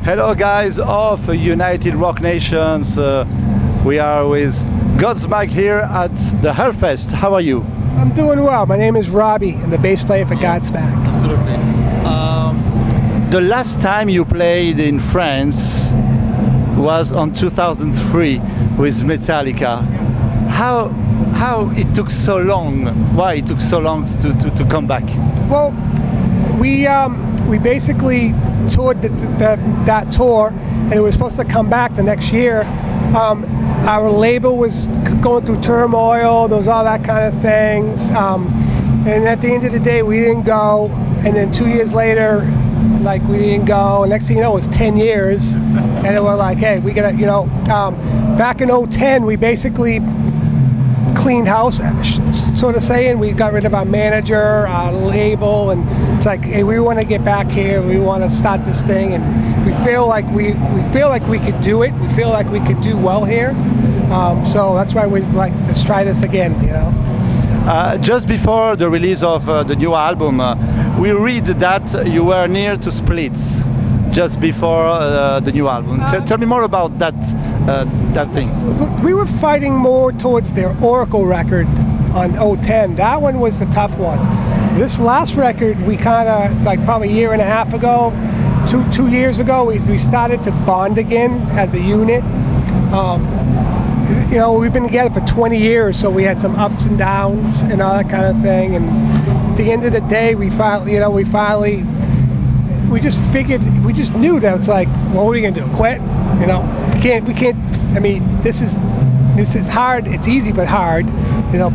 Hello guys of United Rock Nations. We are with Godsmack here at the Hellfest. How are you? I'm doing well. My name is Robbie. I'm the bass player for Godsmack. Absolutely. The last time you played in France was on 2003 with Metallica. How it took so long? Why it took so long to come back? Well, we basically toured that tour, and it was supposed to come back the next year. Our label was going through turmoil. There was all that kind of things, and at the end of the day, we didn't go. And then 2 years later, like we didn't go. And next thing you know, it was 10 years, and they were like, "Hey, we gotta," back in 2010, we basically cleaned house, sort of saying. We got rid of our manager, our label, and it's like, hey, we want to get back here. We want to start this thing, and we feel like we could do it. We feel like we could do well here. So that's why we like, let's try this again. Just before the release of the new album, we read that you were near to split just before the new album. Tell me more about that thing. We were fighting more towards their Oracle record on 2010. That one was the tough one. This last record, we kind of, like probably a year and a half ago, two years ago, we started to bond again as a unit. We've been together for 20 years, so we had some ups and downs and all that kind of thing. And at the end of the day, we just knew that it's like, what are we gonna do? Quit? We can't. I mean, this is hard. It's easy but hard.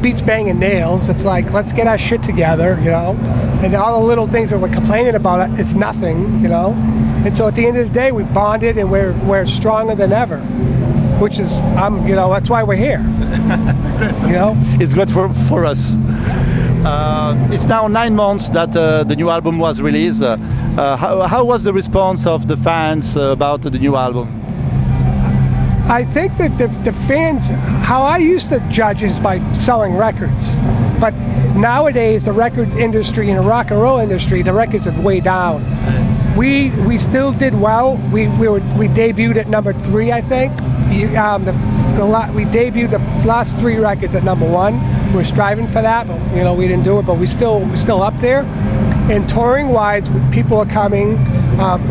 Beats banging nails. It's like, let's get our shit together. And all the little things that we're complaining about, it's nothing. And so at the end of the day, we bonded, and we're stronger than ever. Which is, that's why we're here. It's good for us. It's now 9 months that the new album was released. How was the response of the fans about the new album? I think that the fans, how I used to judge is by selling records. But nowadays, the record industry and the rock and roll industry, the records are way down. Yes. We still did well. We debuted at number 3, I think. We debuted the last 3 records at number 1. We're striving for that, but we didn't do it. But we're still up there. And touring wise, people are coming.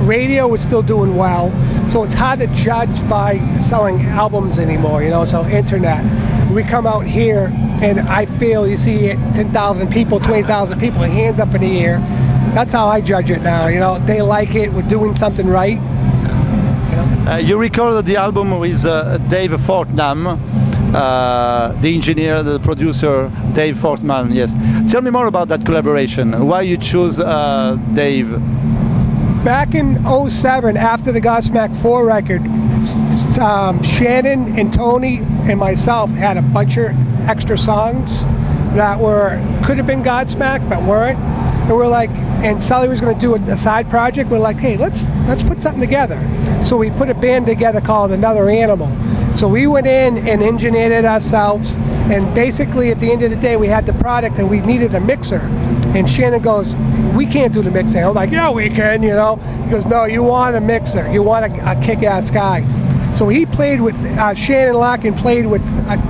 Radio is still doing well. So it's hard to judge by selling albums anymore. So internet. We come out here, and I feel you see 10,000 people, 20,000 people, and hands up in the air. That's how I judge it now. They like it. We're doing something right. You recorded the album with Dave Fortnam, the engineer, the producer, Dave Fortman. Yes. Tell me more about that collaboration. Why you choose Dave? Back in 2007, after the Godsmack 4 record, Shannon and Tony and myself had a bunch of extra songs that could have been Godsmack but weren't. And we're like, and Sully was going to do a side project. We're like, hey, let's put something together. So we put a band together called Another Animal. So we went in and engineered it ourselves. And basically, at the end of the day, we had the product, and we needed a mixer. And Shannon goes, we can't do the mixing. I'm like, yeah, we can. He goes, no, you want a mixer. You want a kick-ass guy. So he played with Shannon Larkin played with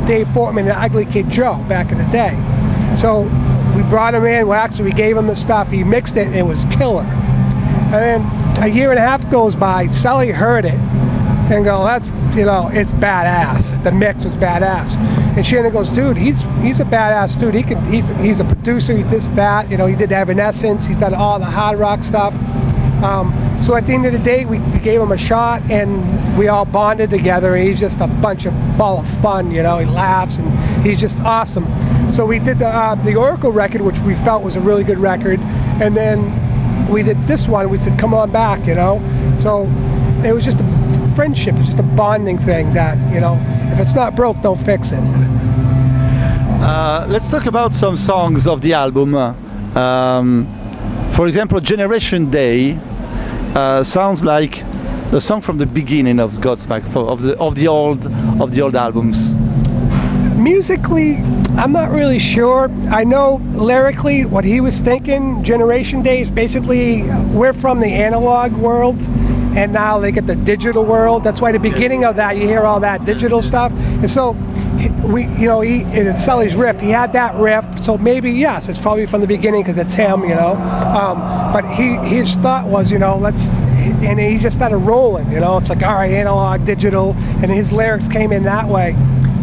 Dave Fortman and Ugly Kid Joe back in the day. So we brought him in. We gave him the stuff. He mixed it, and it was killer. And then a year and a half goes by. Sully heard it and go, that's, it's badass. The mix was badass. And Shannon goes, dude, he's a badass dude. He's a producer. He does that. He did Evanescence. He's done all the hard rock stuff. So at the end of the day, we gave him a shot, and we all bonded together. And he's just a ball of fun. He laughs, and he's just awesome. So we did the Oracle record, which we felt was a really good record, and then we did this one. We said, come on back, So it was just a friendship, just a bonding thing that, if it's not broke, don't fix it. Let's talk about some songs of the album. For example, Generation Day sounds like a song from the beginning of Godsmack, of the old albums. Musically, I'm not really sure. I know lyrically what he was thinking. Generation Day is basically, we're from the analog world, and now they get the digital world. That's why the beginning of that, you hear all that digital stuff. And so in Sully's riff, he had that riff, so maybe, yes, it's probably from the beginning because it's him, but his thought was, and he just started rolling, it's like, all right, analog, digital, and his lyrics came in that way.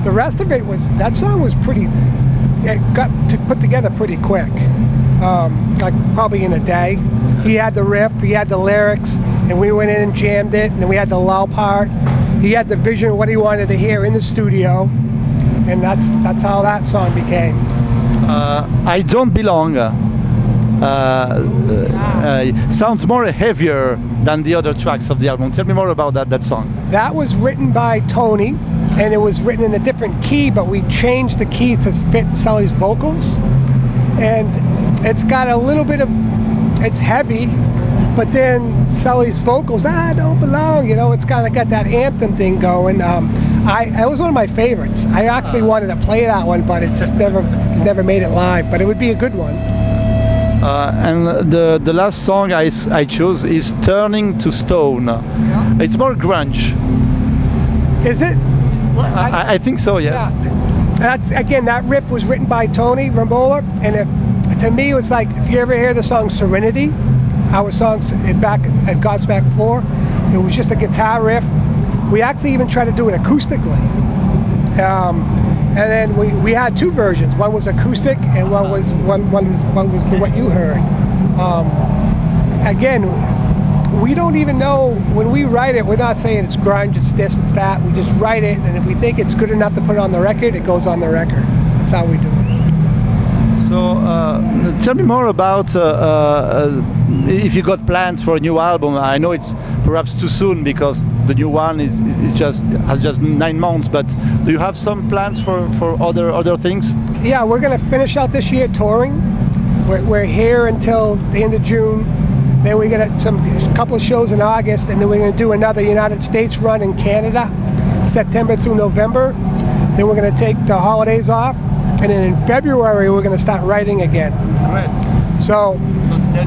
The rest of it was, that song was it got put together pretty quick, like probably in a day. He had the riff, he had the lyrics, and we went in and jammed it, and then we had the lull part. He had the vision of what he wanted to hear in the studio, and that's how that song became. I Don't Belong sounds more heavier than the other tracks of the album. Tell me more about that song. That was written by Tony, and it was written in a different key, but we changed the key to fit Sully's vocals. And it's got a little bit of, it's heavy, but then Sully's vocals, I don't belong, it's kind of got that anthem thing going. It was one of my favorites. I actually wanted to play that one, but it just never made it live, but it would be a good one. And the last song I chose is Turning to Stone. Yeah. It's more grunge. Is it? I think so, yes. Yeah. That riff was written by Tony Rambola, and to me it was like, if you ever hear the song Serenity, our songs back at Godsmack 4, it was just a guitar riff. We actually even tried to do it acoustically. And then we had two versions. One was acoustic, and one was what you heard. We don't even know when we write it. We're not saying it's grunge, it's this, it's that. We just write it, and if we think it's good enough to put it on the record, it goes on the record. That's how we do it. So tell me more about if you got plans for a new album. I know it's perhaps too soon because the new one has just 9 months, but do you have some plans for other things? Yeah, we're going to finish out this year touring. We're here until the end of June. Then we get a couple of shows in August, and then we're going to do another United States run in Canada, September through November. Then we're going to take the holidays off. And then in February, we're going to start writing again. Great. So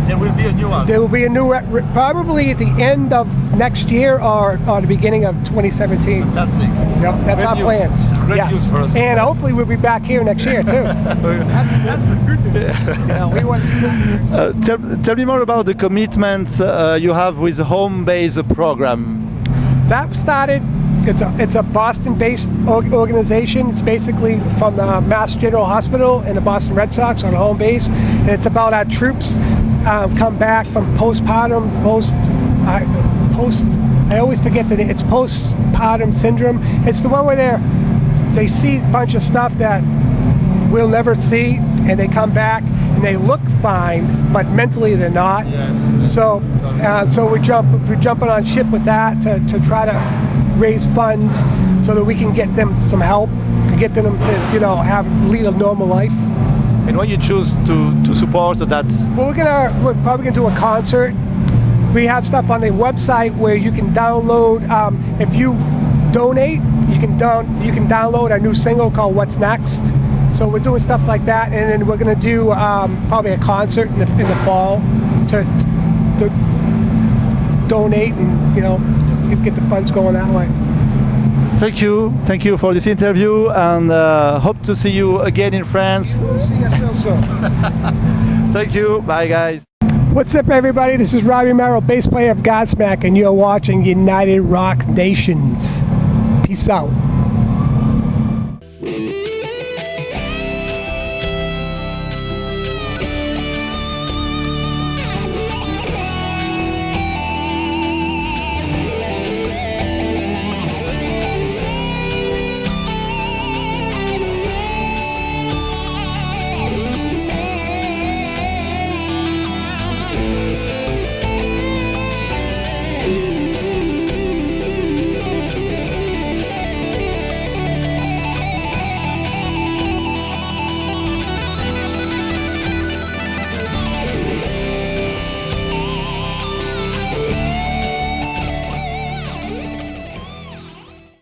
there will be a new one. There will be a new, probably at the end of next year or the beginning of 2017. Fantastic. Yeah, that's our plans. Great news for us. And hopefully we'll be back here next year too. That's the good news. We want to tell me more about the commitment you have with the home-based program. That started. It's a Boston-based organization. It's basically from the Mass General Hospital and the Boston Red Sox on home base, and it's about our troops come back from postpartum, I always forget the name. It's postpartum syndrome. It's the one where they see a bunch of stuff that we'll never see, and they come back and they look fine, but mentally they're not. Yes. So we're jumping on ship with that to try to raise funds so that we can get them some help, to get them to lead a normal life. And why you choose to support that? Well, we're probably gonna do a concert. We have stuff on the website where you can download. If you donate, you can download our new single called "What's Next." So we're doing stuff like that, and then we're gonna do probably a concert in the fall to donate and get the funds going that way. Thank you for this interview, and hope to see you again in France. We'll see you real soon. Thank you. Bye, guys. What's up, everybody? This is Robbie Merrill, bass player of Godsmack, and you're watching United Rock Nations. Peace out.